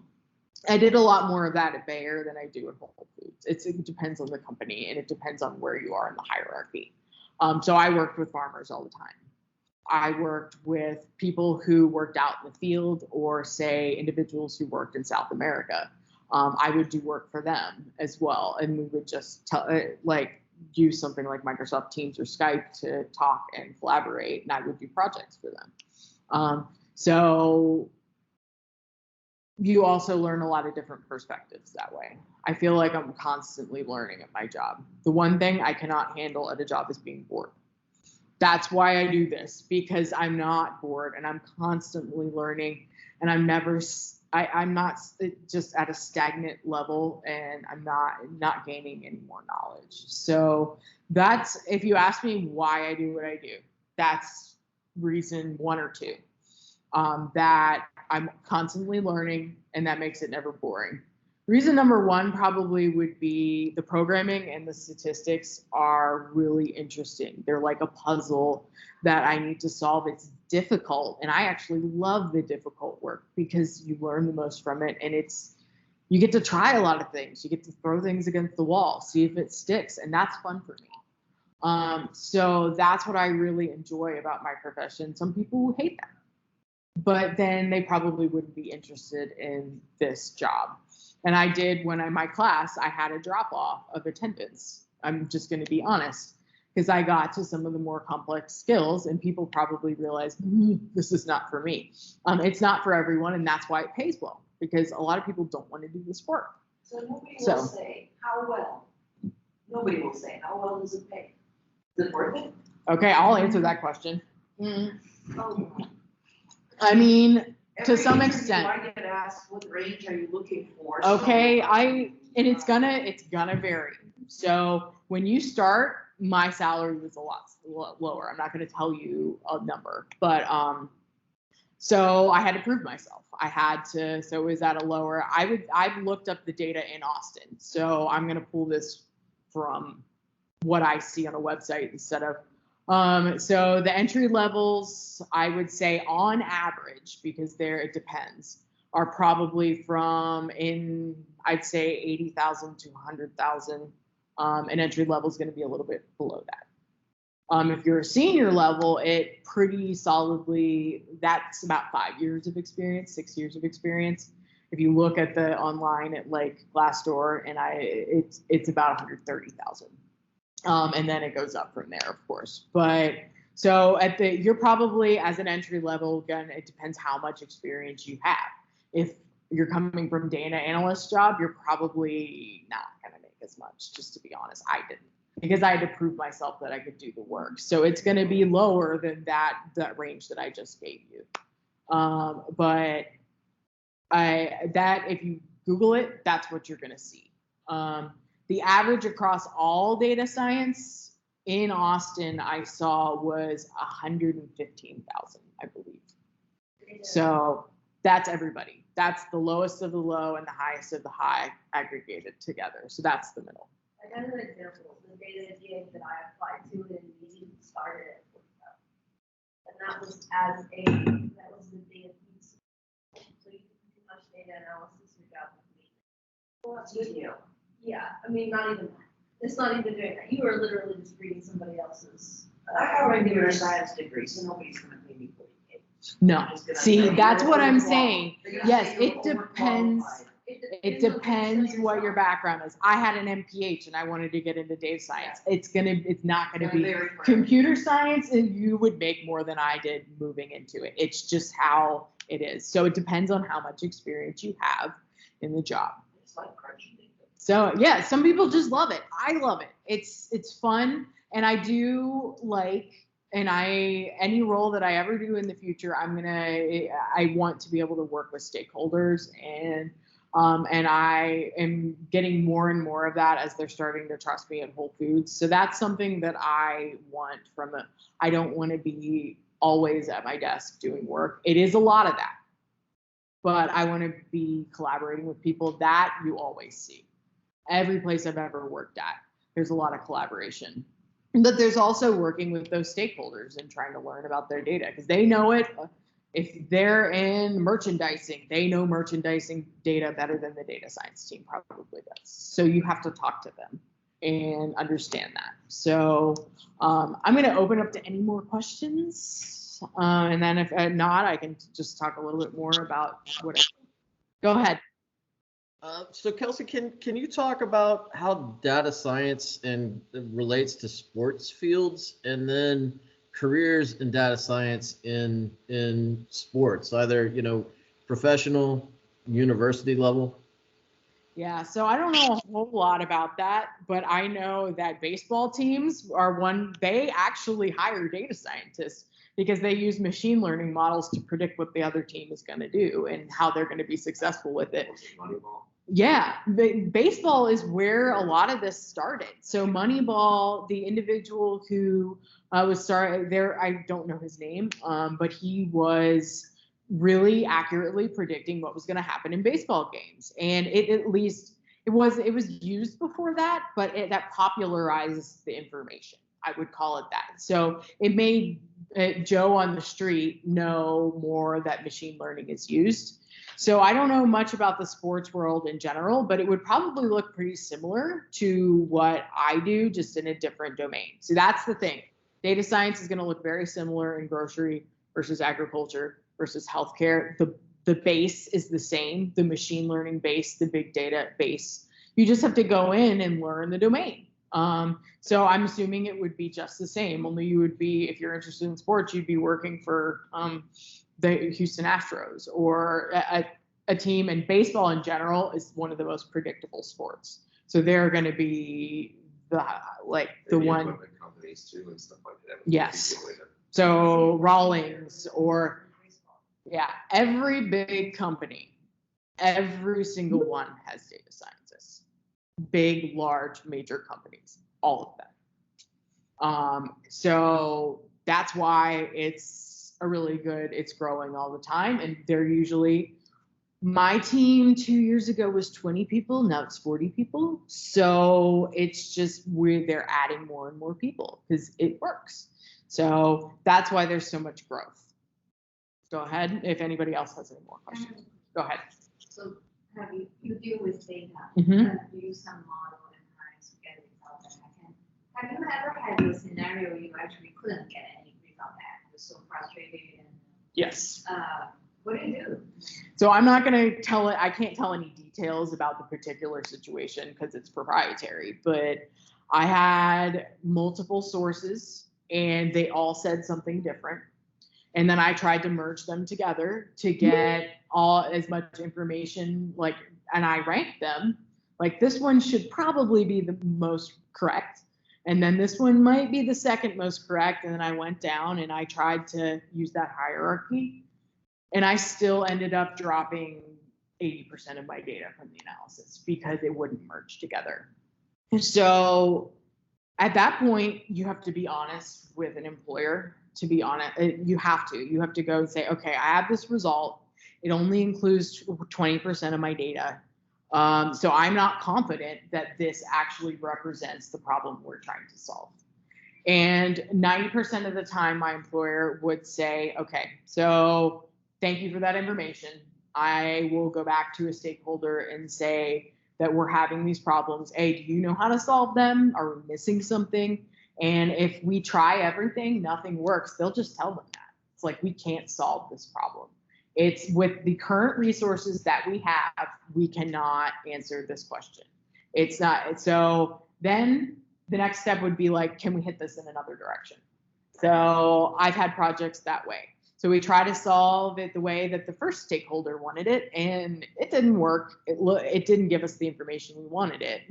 I did a lot more of that at Bayer than I do at Whole Foods. It depends on the company and it depends on where you are in the hierarchy. So I worked with farmers all the time. I worked with people who worked out in the field, or say individuals who worked in South America. I would do work for them as well, and we would just use something like Microsoft Teams or Skype to talk and collaborate, and I would do projects for them. So you also learn a lot of different perspectives that way. I feel like I'm constantly learning at my job. The one thing I cannot handle at a job is being bored. That's why I do this, because I'm not bored and I'm constantly learning, and I'm not just at a stagnant level, and I'm not gaining any more knowledge. So that's, if you ask me why I do what I do, that's reason 1 or 2. That I'm constantly learning, and that makes it never boring. Reason number 1 probably would be the programming and the statistics are really interesting. They're like a puzzle that I need to solve. It's difficult, and I actually love the difficult work because you learn the most from it, and you get to try a lot of things. You get to throw things against the wall, see if it sticks, and that's fun for me. So that's what I really enjoy about my profession. Some people hate that, but then they probably wouldn't be interested in this job. And I did my class, I had a drop off of attendance. I'm just going to be honest, because I got to some of the more complex skills and people probably realized this is not for me. It's not for everyone, and that's why it pays well, because a lot of people don't want to do this work. So nobody will say how well. Nobody will say how well does it pay. Is it worth it? Okay, I'll answer that question. Oh. I mean, to Every some interview extent. I get asked, what range are you looking for? Okay, So, and it's gonna vary. So when you start, my salary was a lot lower. I'm not gonna tell you a number, but so I had to prove myself. So it was at a lower. I've looked up the data in Austin, so I'm gonna pull this from what I see on a website instead of. So the entry levels, I would say on average, because it depends, are probably I'd say 80,000 to 100,000. And entry level is going to be a little bit below that. If you're a senior level, it pretty solidly, that's about 5 years of experience, 6 years of experience. If you look at the online at like Glassdoor, and it's about 130,000. And then it goes up from there, of course. But so you're probably, as an entry level, again, it depends how much experience you have. If you're coming from data analyst job, you're probably not going to make as much, just to be honest. I didn't, because I had to prove myself that I could do the work. So it's going to be lower than that range that I just gave you. But if you Google it, that's what you're going to see. The average across all data science in Austin I saw was 115,000, I believe. So that's everybody. That's the lowest of the low and the highest of the high aggregated together. So that's the middle. I got an example. The data gig that I applied to and we started at 40,000. And that was the data piece. So you can do too much data analysis, your job would be. Well, that's good, you know. Yeah, I mean, not even that. It's not even doing that. You are literally just reading somebody else's. I have a regular science degree, so nobody's going to pay me 40K. No. I'm just gonna See, say that's you're what I'm overqualified. saying. They're gonna Yes, say you're it depends. overqualified. It depends what your background is. I had an MPH and I wanted to get into data science. It's not gonna be computer science, and you would make more than I did moving into it. It's just how it is. So it depends on how much experience you have in the job. It's like crunching data. So yeah, some people just love it. I love it. It's fun, and I do like. And any role that I ever do in the future, I want to be able to work with stakeholders, and I am getting more and more of that as they're starting to trust me at Whole Foods. So that's something that I want I don't want to be always at my desk doing work. It is a lot of that, but I want to be collaborating with people. That you always see. Every place I've ever worked at, there's a lot of collaboration. But there's also working with those stakeholders and trying to learn about their data, because they know it. If they're in merchandising, they know merchandising data better than the data science team probably does. So you have to talk to them and understand that. So I'm going to open up to any more questions. And then if not, I can just talk a little bit more about whatever. Go ahead. So Kelsey, can you talk about how data science relates to sports fields, and then careers in data science in sports, either professional, university level? Yeah, so I don't know a whole lot about that, but I know that baseball teams they actually hire data scientists because they use machine learning models to predict what the other team is going to do and how they're going to be successful with it. Moneyball. Yeah, baseball is where a lot of this started. So Moneyball, the individual who was started there, I don't know his name, but he was really accurately predicting what was going to happen in baseball games. And it was used before that, but that popularized the information. I would call it that. So it made Joe on the street know more that machine learning is used. So I don't know much about the sports world in general, but it would probably look pretty similar to what I do, just in a different domain. So that's the thing. Data science is going to look very similar in grocery versus agriculture versus healthcare. the base is the same, the machine learning base, the big data base. You just have to go in and learn the domain. So I'm assuming it would be just the same, only you would be, if you're interested in sports, you'd be working for the Houston Astros or a team. And baseball in general is one of the most predictable sports. So they're going to be the one. Equipment companies too and stuff like that. Yes. So Rawlings or every big company, every single one has data scientists. Big, large, major companies, all of them. So that's why it's growing all the time. And they're usually, my team 2 years ago was 20 people, now it's 40 people. So it's just they're adding more and more people because it works. So that's why there's so much growth. Go ahead, if anybody else has any more questions. Go ahead. So have you deal with data, use some model and try to get results that have you ever had a scenario you actually couldn't get any result back? You're so frustrated and Yes. What do you do? So I'm not going to I can't tell any details about the particular situation because it's proprietary, but I had multiple sources and they all said something different. And then I tried to merge them together to get as much information, and I ranked them. Like, this one should probably be the most correct. And then this one might be the second most correct. And then I went down and I tried to use that hierarchy. And I still ended up dropping 80% of my data from the analysis because it wouldn't merge together. So at that point, you have to be honest with an employer. To be honest, you have to go and say, okay, I have this result. It only includes 20% of my data. So I'm not confident that this actually represents the problem we're trying to solve. And 90% of the time, my employer would say, okay, so thank you for that information. I will go back to a stakeholder and say that we're having these problems. Hey, do you know how to solve them? Are we missing something? And if we try everything, nothing works, they'll just tell them that. It's like, we can't solve this problem. It's with the current resources that we have, we cannot answer this question. It's not. So then the next step would be like, can we hit this in another direction? So I've had projects that way. So we try to solve it the way that the first stakeholder wanted it, and it didn't work. It didn't give us the information we wanted.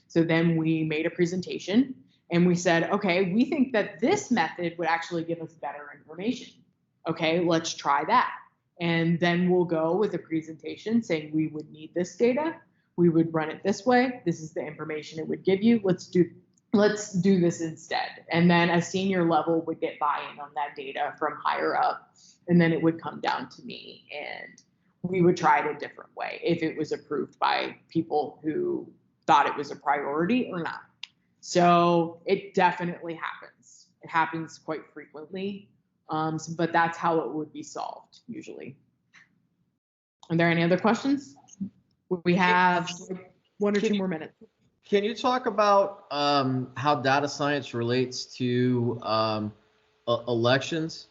So then we made a presentation and we said, okay, we think that this method would actually give us better information. Okay, let's try that. And then we'll go with a presentation saying we would need this data. We would run it this way. This is the information it would give you. Let's do this instead. And then a senior level would get buy-in on that data from higher up. And then it would come down to me and we would try it a different way if it was approved by people who thought it was a priority or not. So it definitely happens. It happens quite frequently, but that's how it would be solved usually. Are there any other questions? We have 1 or 2 more minutes. Can you talk about how data science relates to elections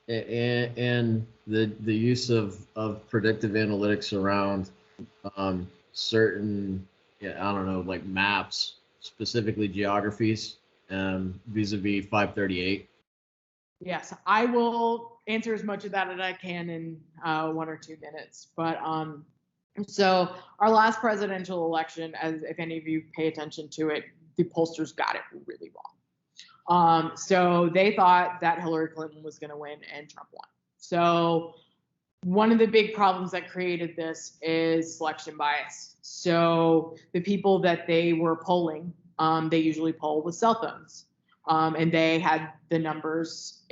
and the use of predictive analytics around certain, I don't know, like maps, specifically geographies, vis-a-vis 538? Yes, I will answer as much of that as I can in 1 or 2 minutes. But so our last presidential election, as if any of you pay attention to it, the pollsters got it really wrong. So they thought that Hillary Clinton was going to win and Trump won. So one of the big problems that created this is selection bias. So the people that they were polling, they usually poll with cell phones. And they had the numbers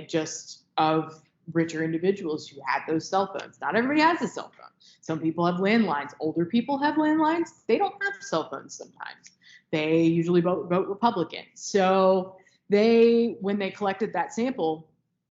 just of richer individuals who had those cell phones. Not everybody has a cell phone. Some people have landlines. Older people have landlines. They don't have cell phones sometimes. They usually vote Republican. So when they collected that sample,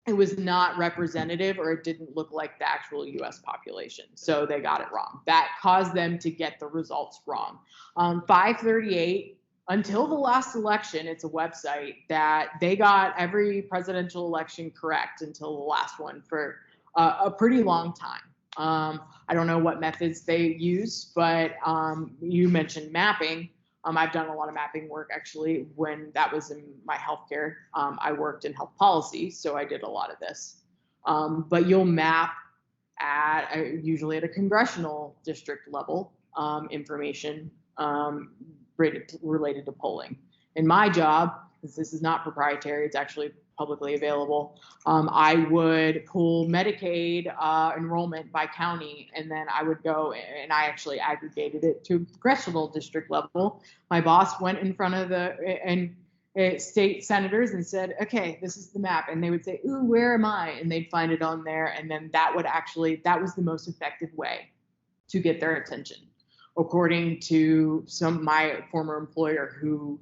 it was not representative, or it didn't look like the actual US population. So they got it wrong. That caused them to get the results wrong. 538, until the last election, it's a website that they got every presidential election correct until the last one for a pretty long time. I don't know what methods they use, but you mentioned mapping. I've done a lot of mapping work actually when that was in my healthcare. I worked in health policy, so I did a lot of this. But you'll map at usually at a congressional district level information related to polling. In my job, this is not proprietary, it's actually publicly available. I would pull Medicaid enrollment by county, and then I would go and I actually aggregated it to congressional district level. My boss went in front of the state senators and said, okay, this is the map. And they would say, ooh, where am I? And they'd find it on there. And then that was the most effective way to get their attention, according to my former employer who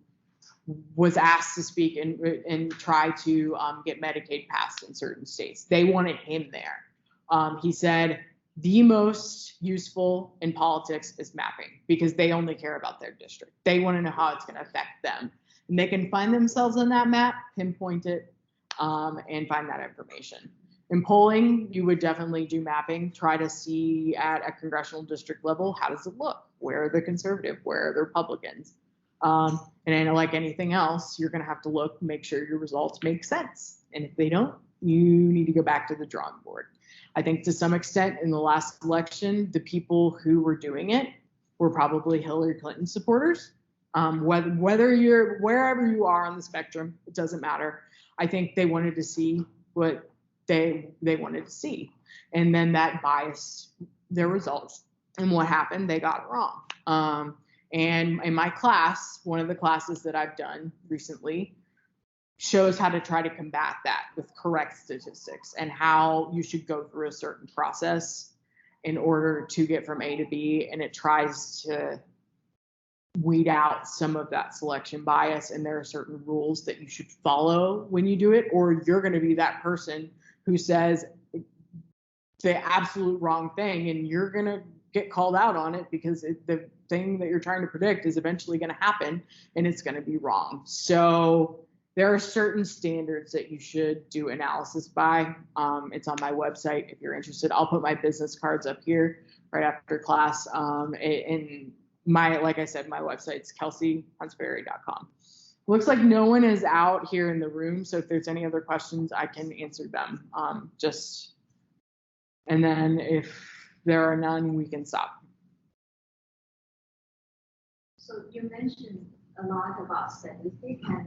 was asked to speak and try to get Medicaid passed in certain states. They wanted him there. He said the most useful in politics is mapping because they only care about their district. They want to know how it's going to affect them. And they can find themselves on that map, pinpoint it, and find that information. In polling, you would definitely do mapping, try to see at a congressional district level, how does it look? Where are the conservative? Where are the Republicans? And then like anything else, you're going to have to look, make sure your results make sense. And if they don't, you need to go back to the drawing board. I think to some extent in the last election, the people who were doing it were probably Hillary Clinton supporters. Whether you're wherever you are on the spectrum, it doesn't matter. I think they wanted to see what they wanted to see. And then that biased their results. And what happened? They got it wrong. And in my class, one of the classes that I've done recently shows how to try to combat that with correct statistics and how you should go through a certain process in order to get from A to B. And it tries to weed out some of that selection bias. And there are certain rules that you should follow when you do it, or you're going to be that person who says the absolute wrong thing and you're going to get called out on it because the thing that you're trying to predict is eventually going to happen and it's going to be wrong. So there are certain standards that you should do analysis by. It's on my website if you're interested. I'll put my business cards up here right after class. And like I said, my website's kelseyhunsberry.com. Looks like no one is out here in the room. So if there's any other questions, I can answer them. And then if there are none, we can stop. So you mentioned a lot about statistics and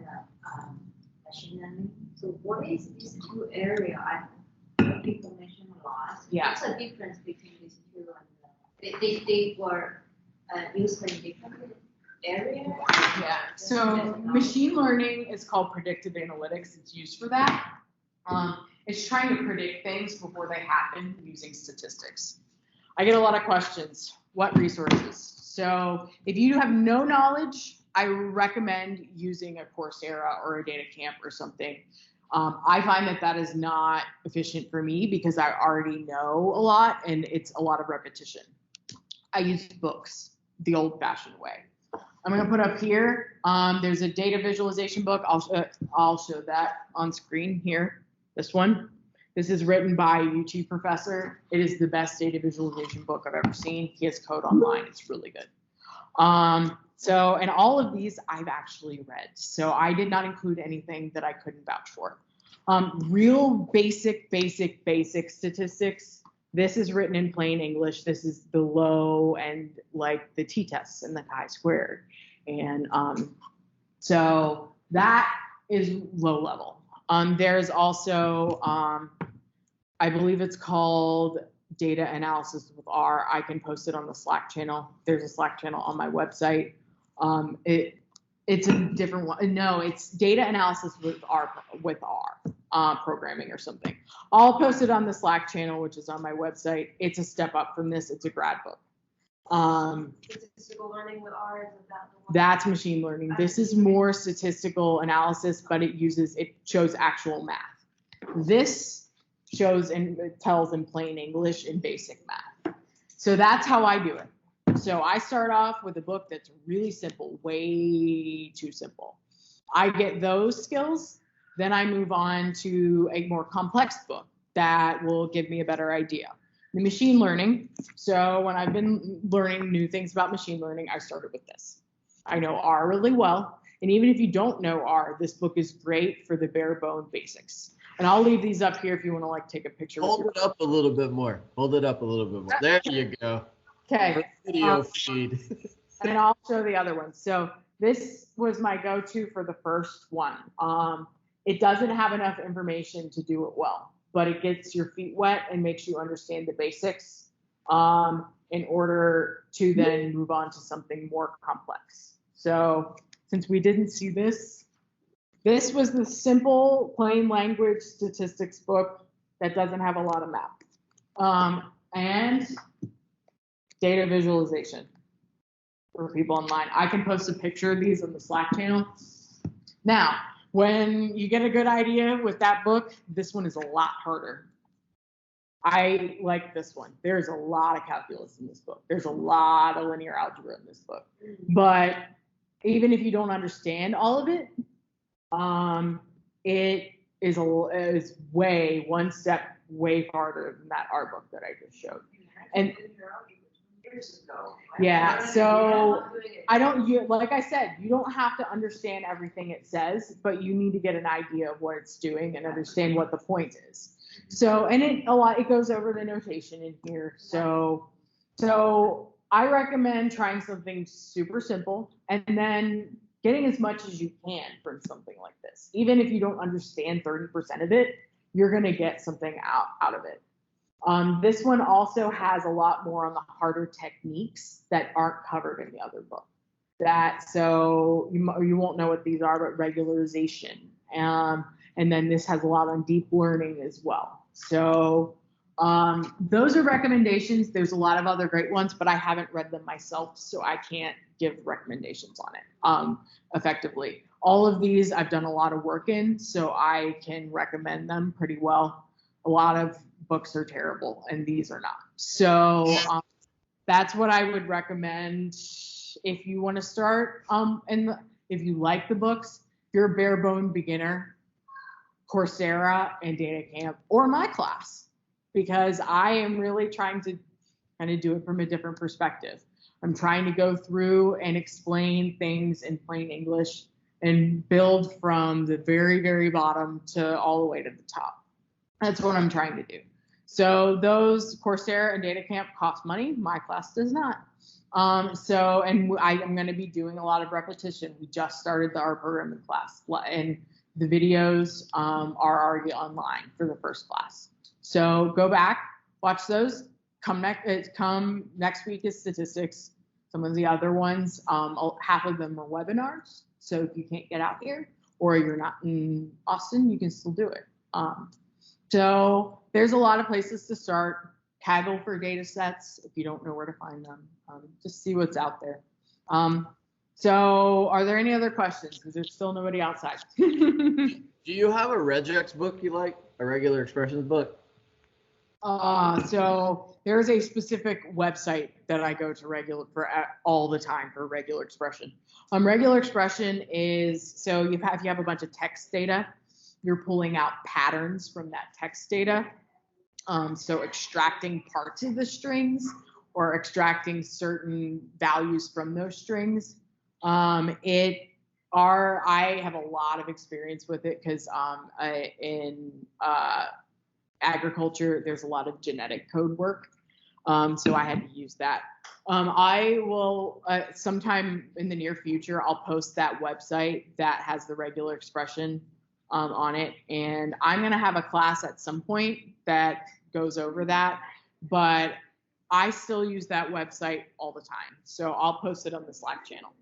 machine learning. So what is these two areas? People mention a lot. Yeah. What's the difference between these two? And they were used in different areas? Yeah. So machine learning is called predictive analytics. It's used for that. It's trying to predict things before they happen using statistics. I get a lot of questions. What resources? So if you have no knowledge, I recommend using a Coursera or a data camp or something. I find that is not efficient for me because I already know a lot and it's a lot of repetition. I use books the old-fashioned way. I'm going to put up here, there's a data visualization book. I'll show that on screen here, this one. This is written by a UT professor. It is the best data visualization book I've ever seen. He has code online. It's really good. And all of these I've actually read. So I did not include anything that I couldn't vouch for. Real basic statistics. This is written in plain English. This is the low and like the t-tests and the chi-squared. And so that is low level. There's also, I believe it's called Data Analysis with R. I can post it on the Slack channel. There's a Slack channel on my website. It's a different one. No, it's Data Analysis with R programming or something. I'll post it on the Slack channel, which is on my website. It's a step up from this. It's a grad book. Statistical learning with R, is that the one? That's machine learning. This is more statistical analysis, but it shows actual math. This shows and tells in plain English in basic math. So that's how I do it. So I start off with a book that's really simple, way too simple. I get those skills, then I move on to a more complex book that will give me a better idea. The machine learning. So when I've been learning new things about machine learning, I started with this. I know R really well. And even if you don't know R, this book is great for the bare bone basics. And I'll leave these up here if you want to like take a picture. Hold it up a little bit more. Hold it up a little bit more. There you go. Okay. Video feed. And I'll show the other ones. So this was my go-to for the first one. It doesn't have enough information to do it well, but it gets your feet wet and makes you understand the basics in order to then move on to something more complex. So since we didn't see this, this was the simple plain language statistics book that doesn't have a lot of math and data visualization for people online. I can post a picture of these on the Slack channel. Now, when you get a good idea with that book, this one is a lot harder. I like this one. There's a lot of calculus in this book. There's a lot of linear algebra in this book. But even if you don't understand all of it, it is way one step way farther than that art book that I just showed. And yeah, so I don't, like I said, you don't have to understand everything it says, but you need to get an idea of what it's doing and understand what the point is. So, and it goes over the notation in here. So I recommend trying something super simple and then getting as much as you can from something like this. Even if you don't understand 30% of it, you're going to get something out of it. This one also has a lot more on the harder techniques that aren't covered in the other book. So you won't know what these are, but regularization. And then this has a lot on deep learning as well. So those are recommendations. There's a lot of other great ones, but I haven't read them myself, so I can't give recommendations on it effectively. All of these I've done a lot of work in, so I can recommend them pretty well. A lot of books are terrible and these are not. So that's what I would recommend if you want to start. And if you like the books, if you're a bare bone beginner, Coursera and Data Camp or my class, because I am really trying to kind of do it from a different perspective. I'm trying to go through and explain things in plain English and build from the very, very bottom to all the way to the top. That's what I'm trying to do. So those Coursera and Data Camp cost money. My class does not. I'm going to be doing a lot of repetition. We just started the R programming class, and the videos are already online for the first class. So go back, watch those. Come next week is statistics. Some of the other ones, half of them are webinars. So if you can't get out here or you're not in Austin, you can still do it. So there's a lot of places to start. Kaggle for data sets if you don't know where to find them. Just see what's out there. So are there any other questions? Because there's still nobody outside. Do you have a regex book you like? A regular expressions book? So there's a specific website that I go to all the time for regular expression. Regular expression is, so if you have a bunch of text data, you're pulling out patterns from that text data. So extracting parts of the strings or extracting certain values from those strings. I have a lot of experience with it because in agriculture, there's a lot of genetic code work. So I had to use that. I will, sometime in the near future, I'll post that website that has the regular expression on it. And I'm going to have a class at some point that goes over that, but I still use that website all the time. So I'll post it on the Slack channel.